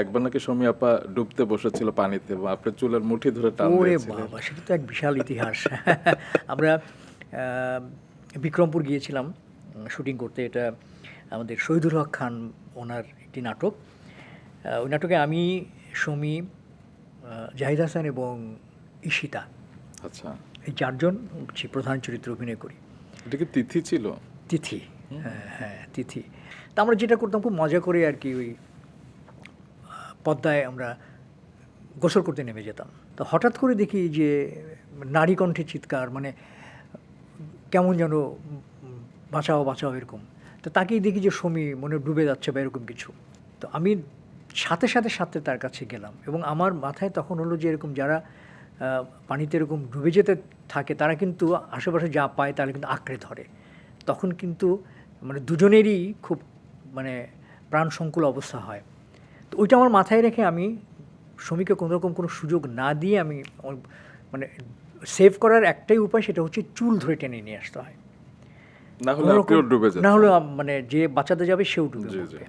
একবার নাকি সমী আপা ডুবতে বসেছিল পানিতে এবং আপনার চুলের মুঠি ধরে টান ওরে দিয়েছিলেন। বাবা, সেটা তো এক বিশাল ইতিহাস। আমরা বিক্রমপুর গিয়েছিলাম শুটিং করতে। এটা আমাদের শহীদুল হক খান ওনার একটি নাটক। ওই নাটকে আমি, সমী, জাহিদ হাসান এবং ঈশিতা, আচ্ছা, এই চারজন হচ্ছে প্রধান চরিত্রে অভিনয় করি। এটা কি তিথি ছিল? তিথি, হ্যাঁ হ্যাঁ তিথি। তা আমরা যেটা করতাম খুব মজা করে আর কি, ওই পদ্মায় আমরা গোসল করতে নেমে যেতাম। তো হঠাৎ করে দেখি যে নারী কণ্ঠে চিৎকার, মানে কেমন যেন বাঁচাও বাঁচাও এরকম। তো তাকেই দেখি যে সমী মনে ডুবে যাচ্ছে বা এরকম কিছু। তো আমি সাথে সাথে সাথে তার কাছে গেলাম এবং আমার মাথায় তখন হলো যে এরকম যারা পানিতে এরকম ডুবে যেতে থাকে তারা কিন্তু আশেপাশে যা পায় তাহলে কিন্তু আঁকড়ে ধরে। তখন কিন্তু মানে দুজনেরই খুব মানে প্রাণসংকুল অবস্থা হয়। তো ওইটা আমার মাথায় রেখে আমি সমীকে কোনোরকম কোনো সুযোগ না দিয়ে আমি মানে সেভ করার একটাই উপায়, সেটা হচ্ছে চুল ধরে টেনে নিয়ে আসতে হয়। না হলে আপনিও ডুবে যেতেন। না হলে মানে যে বাঁচাতে যাবে সেও ডুবে জি, জি। পড়বে।